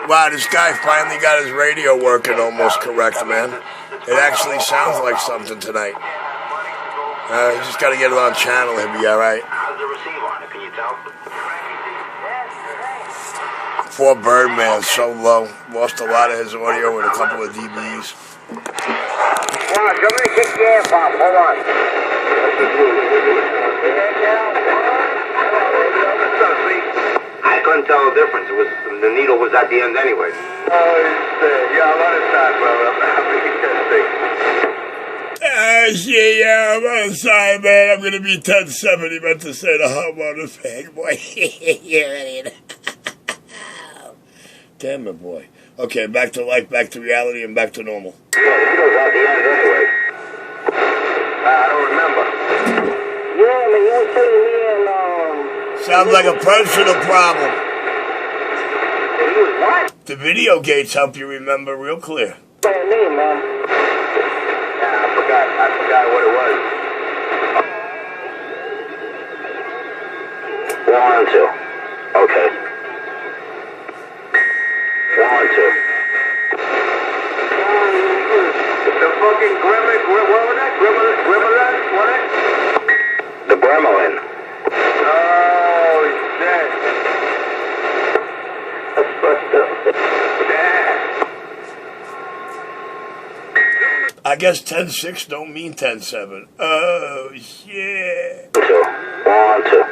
Wow, this guy finally got his radio working almost correct, man. It actually sounds like something tonight. You just got to get it on channel, he'll be all right. How's the receive on it? Can you tell? Poor Birdman, so low. Lost a lot of his audio and a couple of dBs. Come on, somebody kick the air pump. Hold on. I couldn't tell the difference. The needle was at the end anyway. Yeah, I'm on his side, brother. Yeah, I'm on the side, man. I'm going to be 10-7. He meant to say the homeowner fag, boy. You're ready. Damn it, boy. Okay, back to life, back to reality, and back to normal. Yeah, the needle's at the end anyway. I don't remember. Yeah, man, you were telling me Sounds like a personal problem. he was what? The video gates help you remember real clear. Saying me, man. Yeah, I forgot what it was. 1, 2. Okay. 1, 2. The fucking gremlin, what was that? Gremlin? What is it? The gremlin. Oh, shit. That's fucked up. Yeah. I guess 10-6 don't mean 10-7. Oh, shit. 1, 2.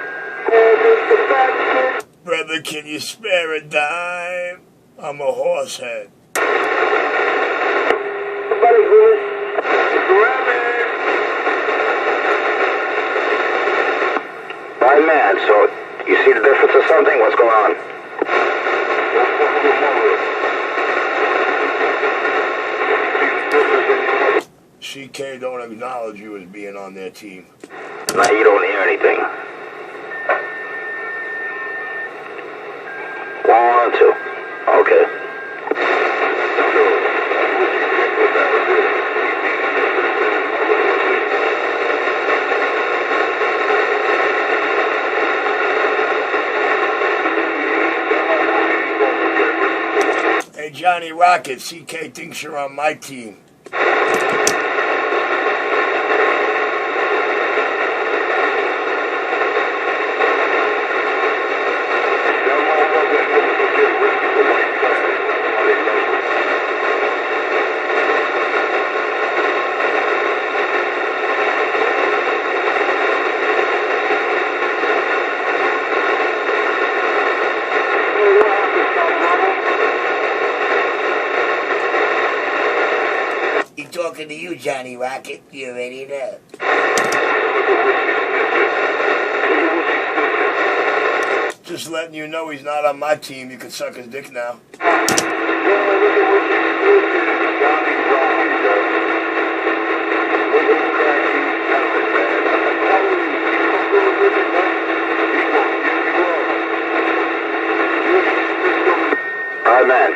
Brother, can you spare a dime? I'm a horse head. Somebody who is my man, so you see the difference or something? What's going on? CK don't acknowledge you as being on their team. Now you don't hear anything. 1, 2. Okay. Hey, Johnny Rocket, CK thinks you're on my team. Talking to you, Johnny Rocket. You already know. Just letting you know he's not on my team. You can suck his dick now. All right, man.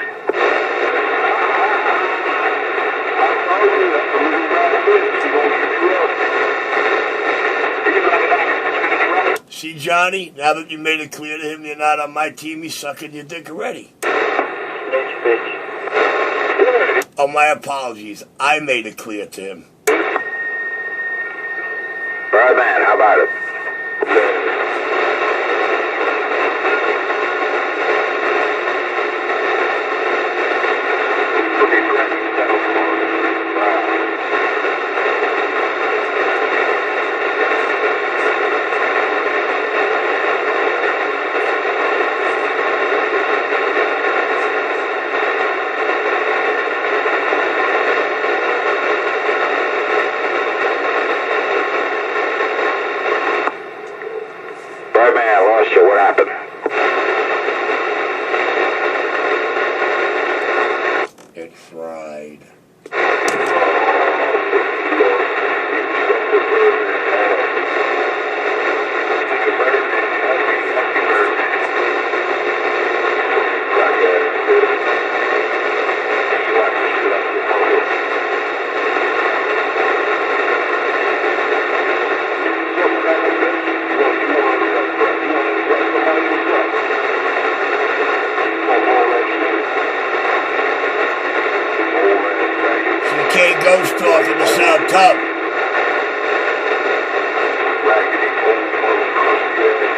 See, Johnny, now that you made it clear to him you're not on my team, he's sucking your dick already. Oh, my apologies. I made it clear to him. All right, man. How about it? ghost talking to sound tough. Raggedy old crusty ass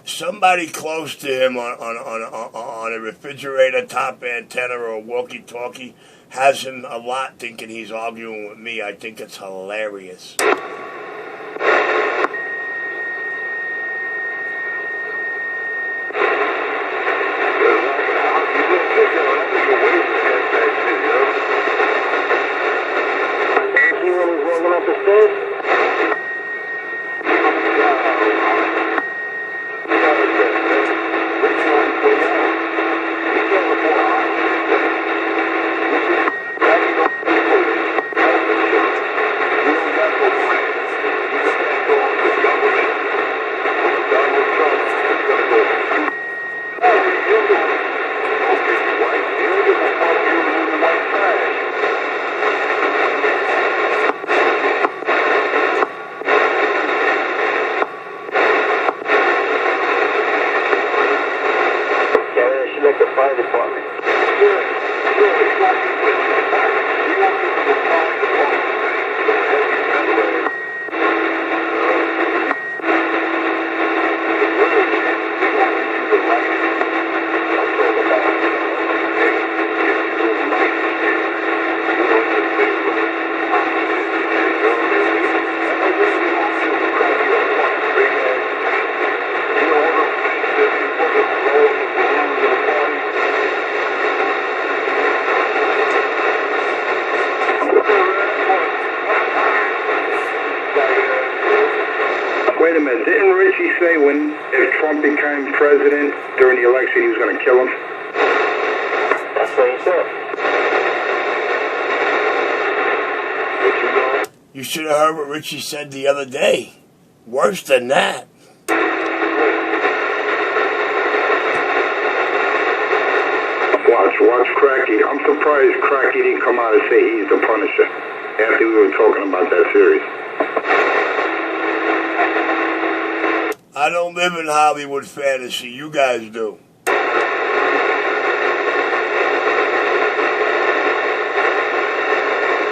thing. Somebody close to him on a refrigerator top antenna or a walkie-talkie has him a lot thinking he's arguing with me. I think it's hilarious. Wait a minute, didn't Richie say if Trump became president during the election he was going to kill him? That's what he said. You should have heard what Richie said the other day. Worse than that. Watch Cracky. I'm surprised Cracky didn't come out and say he's the Punisher after we were talking about that series. I don't live in Hollywood fantasy. You guys do.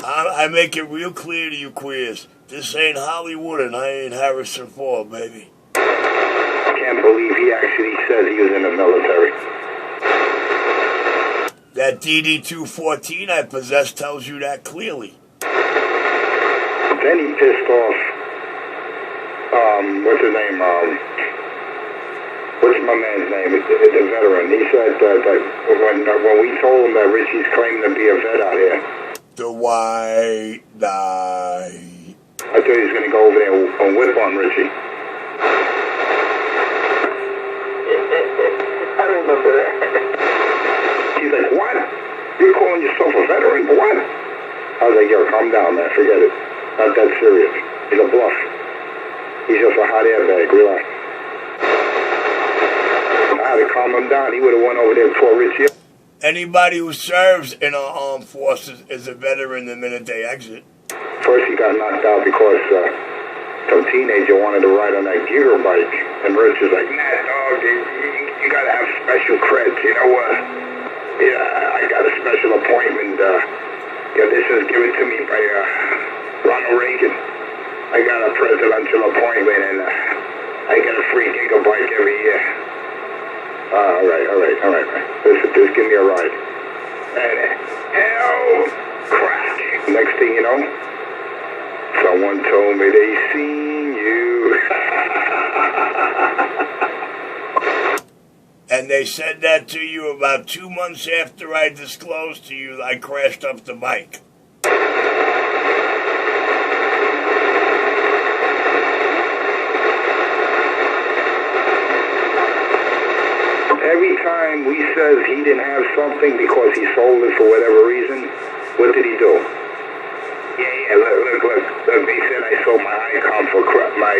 I make it real clear to you queers. This ain't Hollywood and I ain't Harrison Ford, baby. I can't believe he actually said he was in the military. That DD-214 I possess tells you that clearly. Then he pissed off, what's his name, what's my man's name, the veteran. He said that when we told him that Richie's claiming to be a vet out here. The white knight. I thought he was going to go over there and whip on Richie. I remember that. He's like, what? You're calling yourself a veteran? What? I was like, yo, calm down, man. Forget it. Not that serious. He's a bluff. He's just a hot air bag. Relax. I had to calm him down. He would have went over there before Richie. Anybody who serves in our armed forces is a veteran the minute they exit. First he got knocked out because some teenager wanted to ride on that gear bike. And Rich was like, nah, dog, you got to have special creds. You know, yeah, I got a special appointment. This was given to me by Ronald Reagan. I got a presidential appointment and I get a free gigabyte every year. All right, man. Listen, just give me a ride. And hell, crack. Next thing you know, someone told me they seen you. And they said that to you about 2 months after I disclosed to you I crashed up the bike. Every time we says he didn't have something because he sold it for whatever reason, what did he do? Yeah, look. They said I sold my icon for crack, my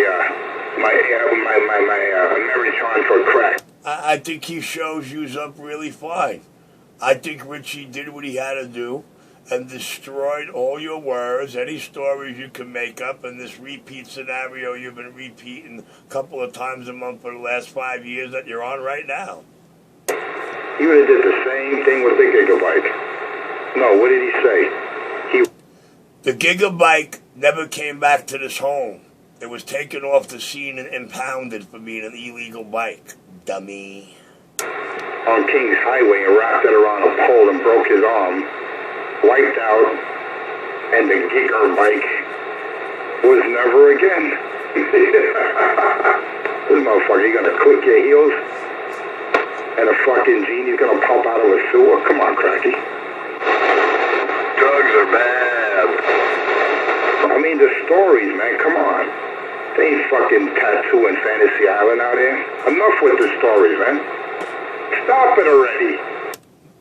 Ameritron for crack. I think he shows you's up really fine. I think Richie did what he had to do and destroyed all your words, any stories you can make up, and this repeat scenario you've been repeating a couple of times a month for the last 5 years that you're on right now. He would have did the same thing with the Gigabyte. No, what did he say? The Gigabyte never came back to this home. It was taken off the scene and impounded for being an illegal bike. Dummy. On Kings Highway and wrapped it around a pole and broke his arm, wiped out, and the Gigabyte was never again. This motherfucker, you gonna click your heels? And a fucking genie's gonna pop out of a sewer? Come on, Cracky. Drugs are bad. I mean, the stories, man, come on. They ain't fucking Tattoo and Fantasy Island out here. Enough with the stories, man. Stop it already.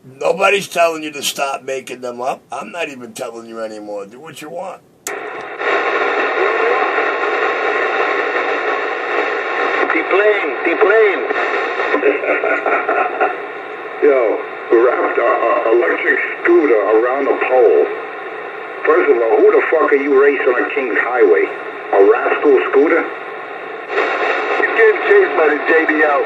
Nobody's telling you to stop making them up. I'm not even telling you anymore. Do what you want. Deplane. Yo, wrapped a electric scooter around a pole. First of all, who the fuck are you racing on Kings Highway? A rascal scooter? He's getting chased by the JBL.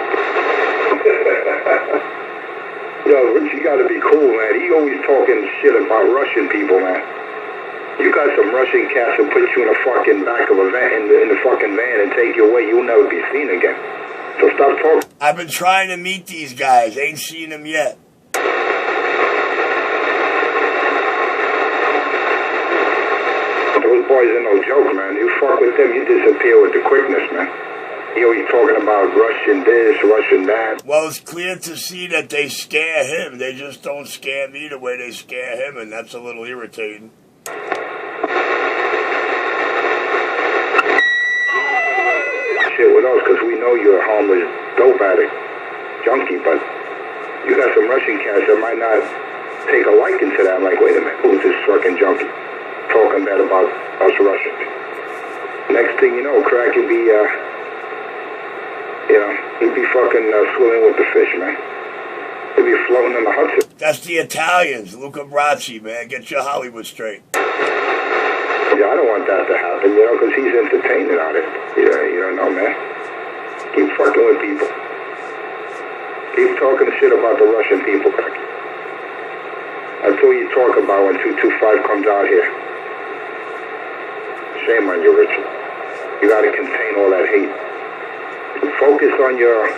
Yo, Rich, you gotta be cool, man. He always talking shit about Russian people, man. You got some Russian cats who put you in the fucking back of a van, in the fucking van and take you away. You'll never be seen again. So stop talking. I've been trying to meet these guys. Ain't seen them yet. Those boys are no joke, man. You fuck with them, you disappear with the quickness, man. He always talking about Russian this, Russian that. Well, it's clear to see that they scare him. They just don't scare me the way they scare him, and that's a little irritating. Shit with us, because we know you're a harmless dope addict, junkie, but you got some Russian cats that might not take a liking to that. I'm like, wait a minute, who's this fucking junkie talking bad about us Russians? Next thing you know, Crack, he'd be, he'd be fucking swimming with the fish, man. He'd be floating in the Hudson. That's the Italians, Luca Brasi, man. Get your Hollywood straight. Yeah, I don't want that to happen, because he's entertaining on it. You don't know, man. Keep fucking with people. Keep talking shit about the Russian people, Crack. That's all you talk about when 225 comes out here. Shame on you, Richard. You gotta contain all that hate. Focus on your...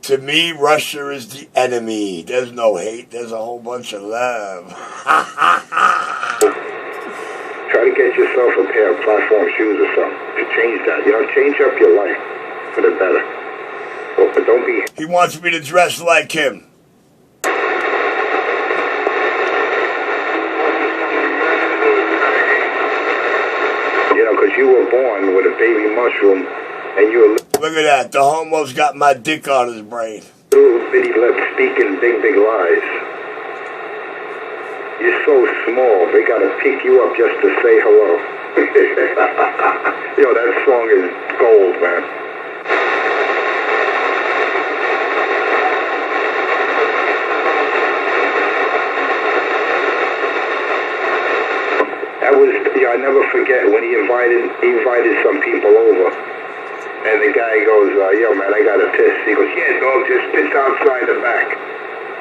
To me, Russia is the enemy. There's no hate. There's a whole bunch of love. Try to get yourself a pair of platform shoes or something to change that. Change up your life for the better. But don't be... He wants me to dress like him. Because you were born with a baby mushroom and you're... Look at that. The homo's got my dick on his brain. Little bitty lips speaking big lies. You're so small, they gotta pick you up just to say hello. That song is gold, man. I never forget when he invited some people over, and the guy goes, yo man, I got to piss. He goes, yeah dog, just piss outside the back.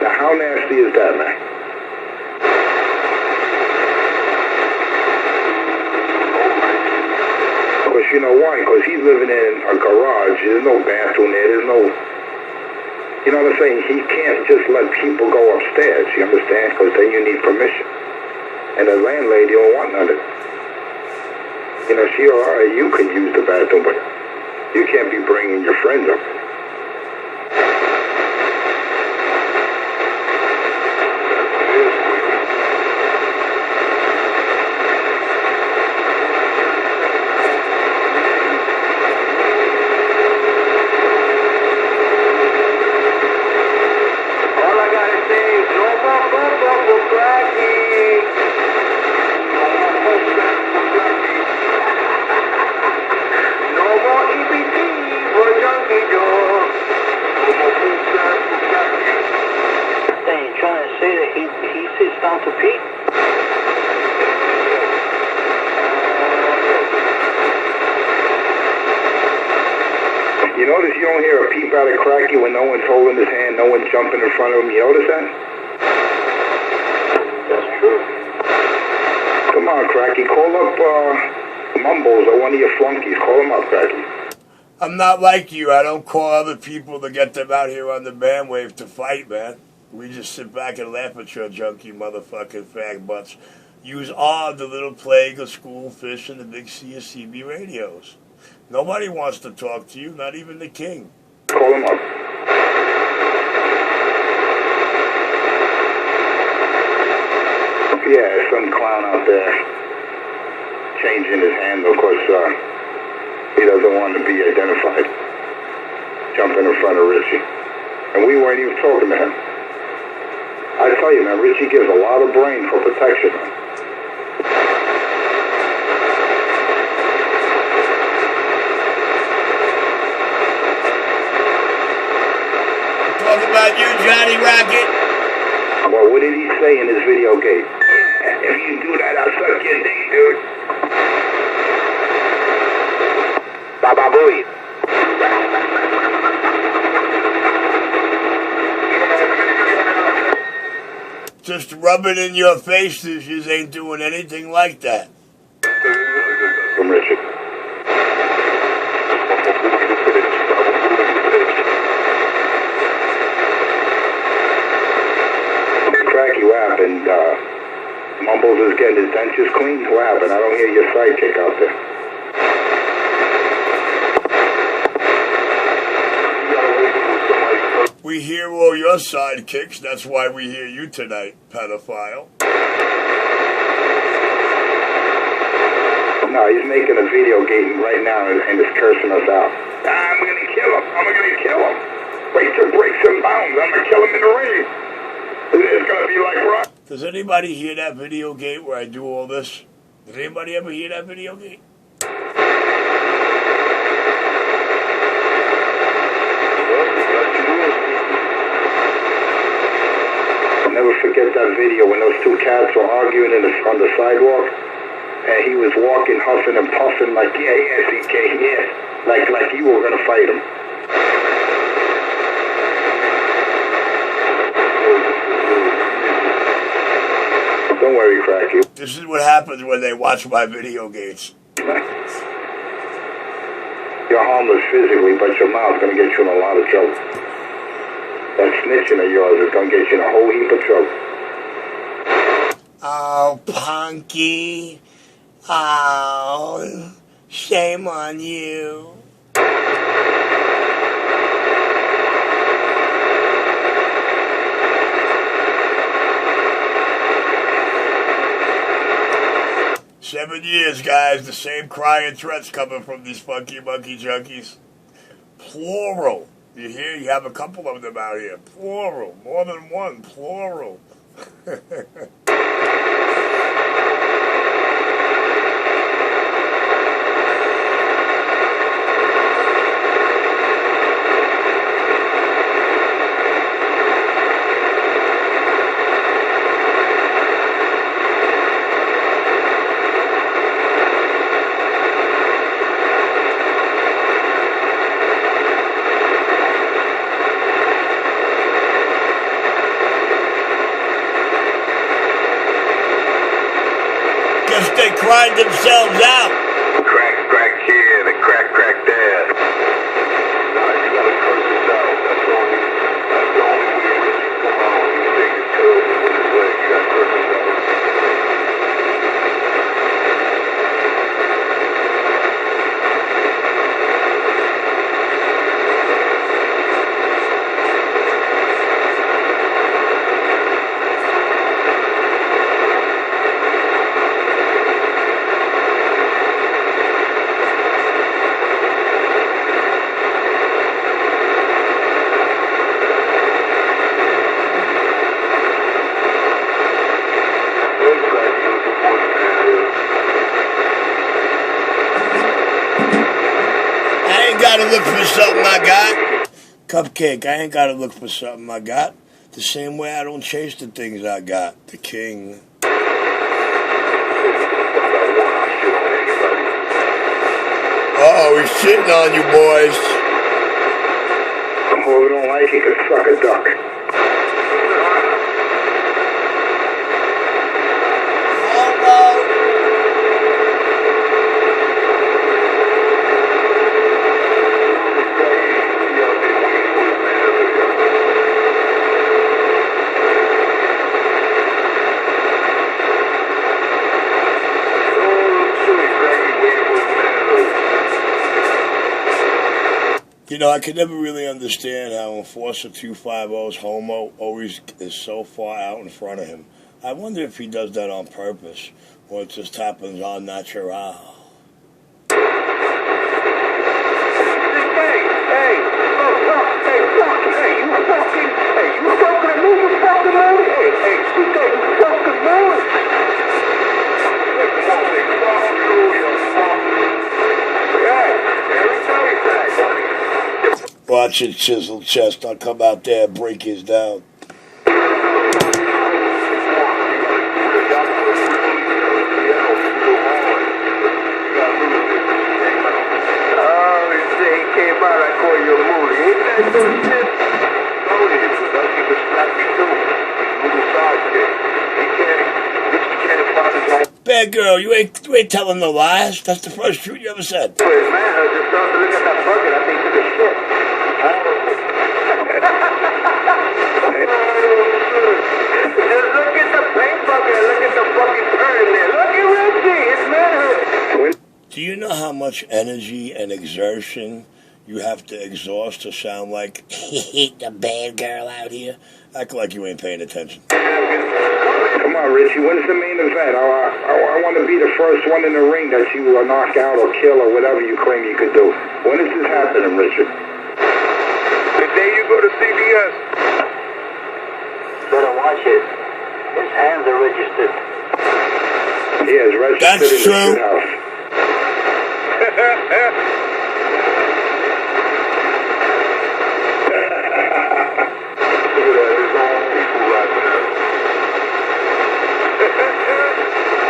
Now how nasty is that, man? Because you know why? Because he's living in a garage. There's no bathroom there. There's no, you know what I'm saying? He can't just let people go upstairs, you understand? Because then you need permission. And the landlady don't want none of it. She all right, you could use the bathroom, but you can't be bringing your friends up. All I gotta say is no more bubble for Cracky. No more EBT for Junkie Joe. You notice you don't hear a peep out of Cracky when no one's holding his hand, no one's jumping in front of him. You notice that? That's true. Come on, Cracky. Call up Mumbles or one of your flunkies. Call him up, Cracky. I'm not like you. I don't call other people to get them out here on the bandwave to fight, man. We just sit back and laugh at your junkie motherfucking fag butts. Use all the little plague of school fish and the big C of CB radios. Nobody wants to talk to you, not even the king. Call him up. Yeah, some clown out there changing his handle. Of course, he doesn't want to be identified. Jumping in front of Richie. And we weren't even talking to him. I tell you, man, Richie gives a lot of brain for protection, man. Talk about you, Johnny Rocket. Well, what did he say in his video game? If you do that, I'll suck your dick, dude. Baba Booey. Just rub it in your face, this just ain't doing anything like that. From Richard. Cracky, what happened? Mumbles is getting his dentures cleaned? What happened? I don't hear your sidekick out there. We hear all your sidekicks, that's why we hear you tonight, pedophile. No, he's making a video game right now and is cursing us out. I'm gonna kill him. I'm gonna kill him. Wait till breaks and bounds. I'm gonna kill him in the ring. It's gonna be like rock. Does anybody hear that video gate where I do all this? Did anybody ever hear that video gate? I'll never forget that video when those two cats were arguing on the sidewalk, and he was walking, huffing and puffing like, yeah, CK, yeah, like you were gonna fight him. Don't worry, Cracky. This is what happens when they watch my video gates. You're harmless physically, but your mouth's gonna get you in a lot of trouble. That snitching of yours is gonna get you in a whole heap of trouble. Oh, Punky. Oh, shame on you. "7 years, guys. The same crying threats coming from these funky monkey junkies. Plural. You hear? You have a couple of them out here. Plural. More than one. Plural." Guess they cried themselves out. Crack here, the crack there. Nah, you gotta curse us out. That's the only way Richie come out. You take his toes with his leg. You gotta curse us out. Gotta look for something I got. Cupcake, I ain't gotta look for something I got. The same way I don't chase the things I got. The king. Uh-oh, he's shitting on you boys. who don't like it can suck a duck. You know, I could never really understand how Enforcer 250's homo always is so far out in front of him. I wonder if he does that on purpose, or it just happens on natural. Hey, you fucking move, you fucking move. Hey, CK, you fucking move. Watch it, chisel chest. I'll come out there and break his down. Bad girl, you ain't telling no lies. That's the first truth you ever said. Wait, man, I just started to look at that bucket. I think it's a shit. Just look at the paint bucket. Look at the fucking turn there. Look at Richie. It's manhood. Do you know how much energy and exertion you have to exhaust to sound like the bad girl out here? Act like you ain't paying attention. Come on, Richie, when's the main event? I want to be the first one in the ring that you knock out or kill or whatever you claim you could do. When is this happening, Richard? The day you go to CBS. Better watch it. His hands are registered. He is registered That's in the true. shit house.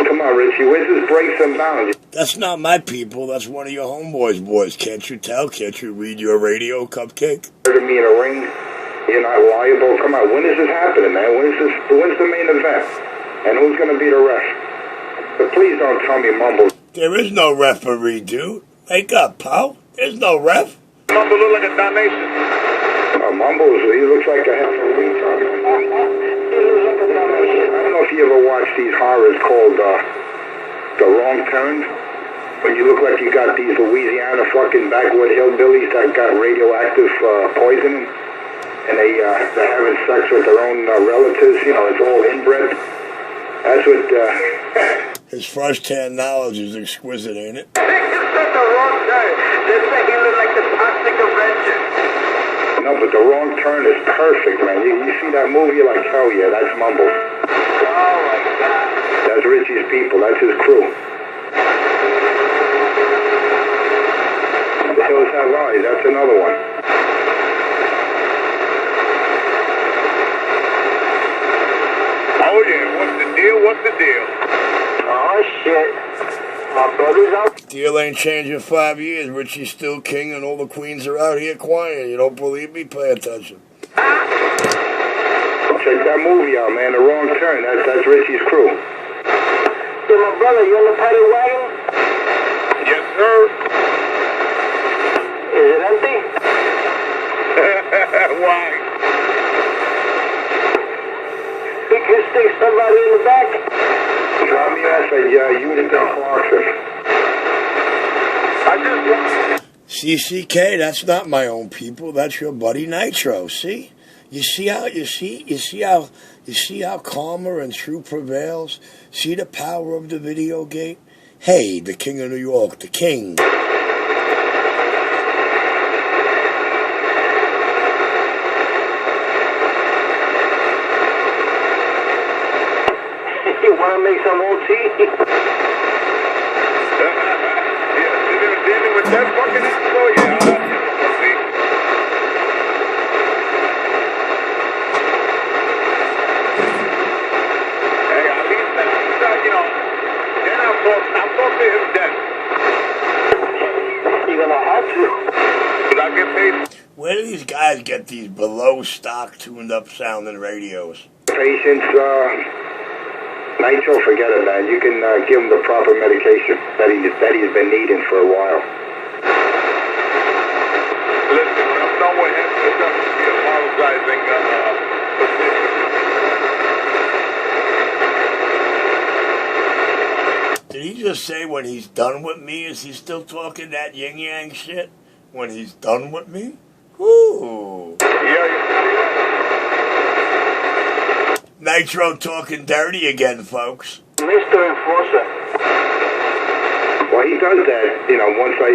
Come on, Richie, where's this breaks and bounds? That's not my people. That's one of your homeboys' boys. Can't you tell? Can't you read your radio, Cupcake? Murder me in a ring? You're not liable. Come on, when is this happening, man? When's the main event? And who's going to be the ref? But please don't tell me Mumble. There is no referee, dude. Wake up, pal. There's no ref. Mumble look like a Dalmatian. Mumbles, he looks like a half a retard. I don't know if you ever watched these horrors called The Wrong Turn. When you look like you got these Louisiana fucking backwood hillbillies that got radioactive poisoning. And they're having sex with their own relatives. You know, it's all inbred. That's what... His first-hand knowledge is exquisite, ain't it? They just said the wrong turn. They said he looked like the Toxic Avenger. No, but The Wrong Turn is perfect, man. You see that movie, you're like, hell yeah, that's Mumble. Oh, my God. That's Richie's people. That's his crew. The Hills Have Eyes. That's another one. Oh yeah, what's the deal? What's the deal? Oh, shit. My brother's out. Deal ain't changed in 5 years. Richie's still king, and all the queens are out here quiet. You don't believe me? Pay attention. Check that movie out, man. The Wrong Turn. That's Richie's crew. So, my brother, you on the paddy wagon? Yes, sir. Is it empty? Why? We can stick somebody in the back. Drop me off at Unit Clarkson. I just want... CCK, that's not my own people. That's your buddy Nitro. See? You see how karma and truth prevails? See the power of the video gate? Hey, the King of New York, the King. You want to make some OT? Yeah, dealing with that fucking info, yeah. Hey, at least, you know, then I'll talk to him then. You're going to have to. Will I get paid? Where do these guys get these below stock tuned up sounding radios? Patients, Nitro, forget it, man. You can give him the proper medication that he's been needing for a while. Listen, I'm nowhere headed to be apologizing for Did he just say when he's done with me? Is he still talking that yin yang shit? When he's done with me? Ooh. Yeah. Nitro talking dirty again, folks. Mr. Enforcer. Well, he does that, once I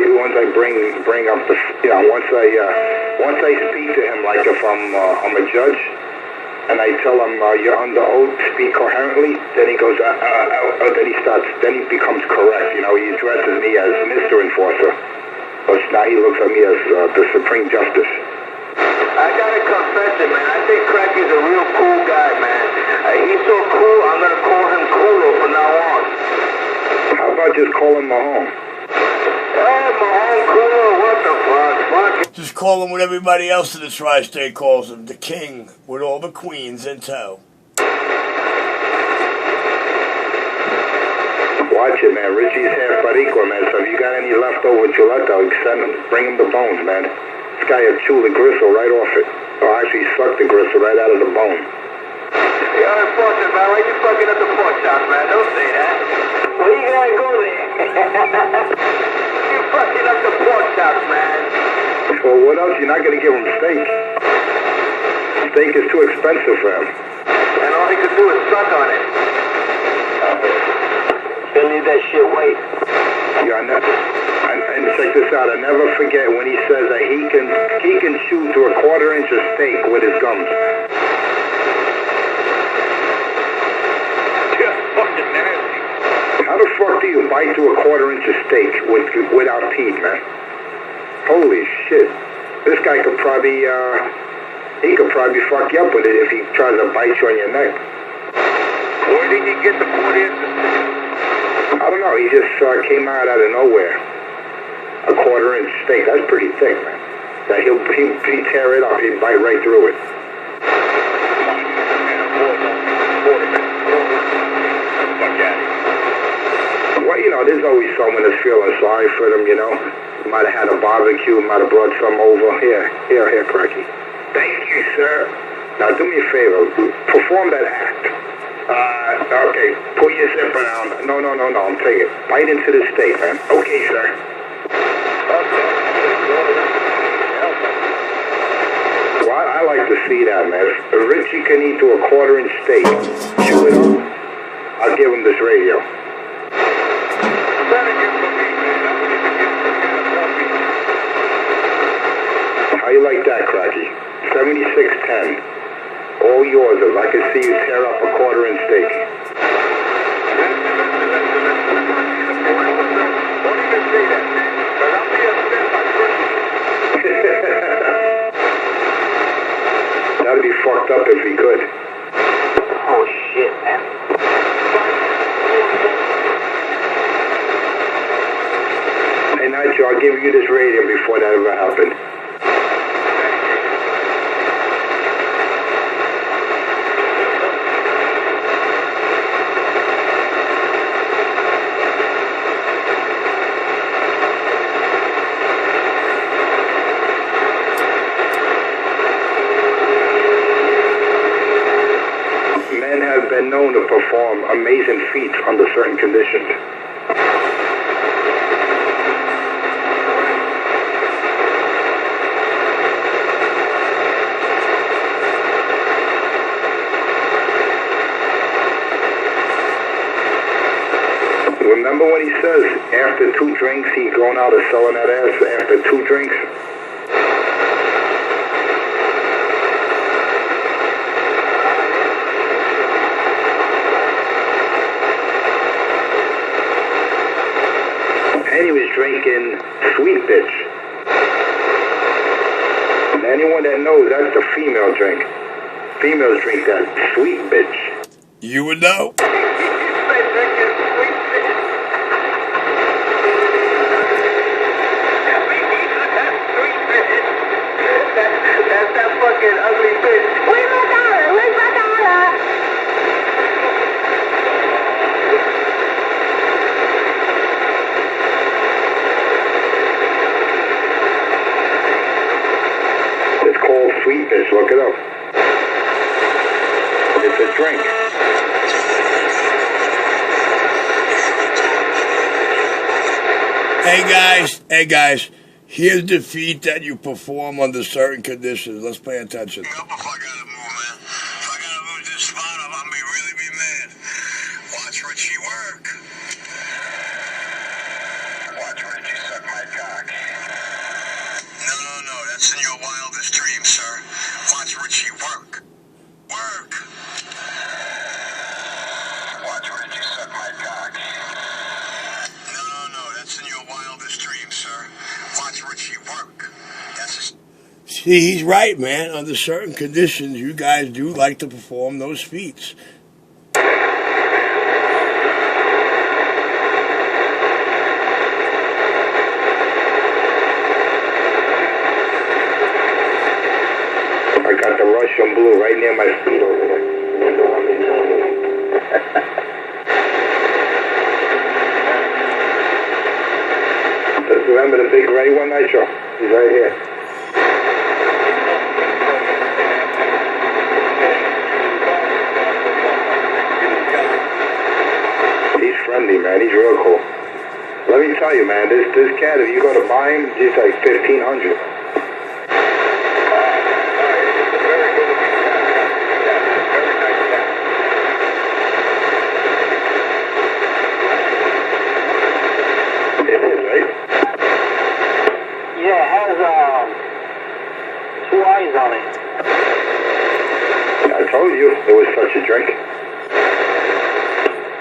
bring up the, once I speak to him, like if I'm a judge, and I tell him you're under oath, speak coherently, then he goes, then he becomes correct, he addresses me as Mr. Enforcer. But now he looks at me as the Supreme Justice. I gotta confess it, man. I think Cracky's a real cool guy, man. He's so cool, I'm gonna call him Coolo from now on. How about just call him Mahone? Hey, Mahone, Coolo, what the fuck? Just call him what everybody else in the tri-state calls him, the king, with all the queens in tow. Watch it, man. Richie's half Bariqua, man. So if you got any leftover chuleta, bring him the bones, man. This guy will chew the gristle right off it. Or actually suck the gristle right out of the bone. Yo, Enforcer, man, why you fucking up the pork chops, man? Don't say that. Where you gotta go there? You fucking up the pork chops, man. Well, what else? You're not going to give him steak. Steak is too expensive for him. And all he could do is suck on it. He'll leave that shit wait. Yeah, and check this out. I never forget when he says that he can chew to a quarter-inch of steak with his gums. Yeah, fucking nasty. How the fuck do you bite to a quarter-inch of steak without teeth, man? Holy shit! This guy could probably fuck you up with it if he tries to bite you on your neck. Where did he get the 40 inches? I don't know. He just came out of nowhere. A quarter-inch steak. That's pretty thick, man. That he'd tear it up. He'd bite right through it. Well, there's always someone that's feeling sorry for them, Might have had a barbecue, might have brought some over. Here, Cracky. Thank you, sir. Now, do me a favor. Perform that act. Okay. Put your zipper down. No. I'm taking it. Bite into the steak, man. Okay, sir. Well, I like to see that, man. If Richie can eat to a quarter-inch steak, chew it up, I'll give him this radio. How you like that, Cracky? 7610. All yours if I can see you tear up a quarter-inch steak. That'd be fucked up if he could. Oh, shit, man. Hey, Nitro, I'll give you this radio before that ever happened. Men have been known to perform amazing feats under certain conditions. Remember when he says after 2 drinks he's going out and selling that ass after 2 drinks? And he was drinking Sweet Bitch. And anyone that knows, that's the female drink. Females drink that Sweet Bitch. You would know. called sweetness. Look it up. It's a drink. Hey guys, here's the feat that you perform under certain conditions. Let's pay attention. Up if I gotta move, man. If I gotta move this spot, I'm gonna really be mad. Watch Richie work. Watch Richie suck my cock. No, that's in your wildest dreams, sir. Watch Richie work. Work. Watch Richie suck my cock. No, that's in your wildest dreams, sir. Watch Richie work. That's a... See, he's right, man. Under certain conditions, you guys do like to perform those feats. I got the Russian blue right near my feet over there. Remember the big gray one, Nitro? He's right here. He's friendly, man. He's real cool. Let me tell you, man, this cat, if you go to buy him, he's like $1,500. I told you it was such a drink.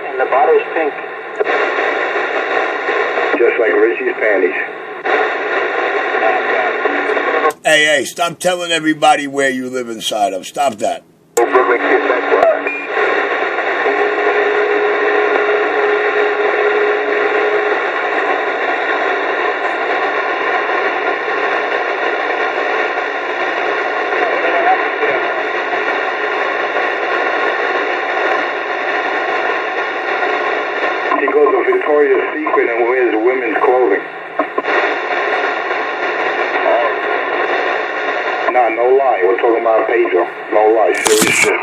And the bottle's pink. Just like Richie's panties. Hey, stop telling everybody where you live inside of. Stop that. He goes to Victoria's Secret and wears women's clothing. Nah, no lie. We're talking about Pedro. No lie. Serious shit.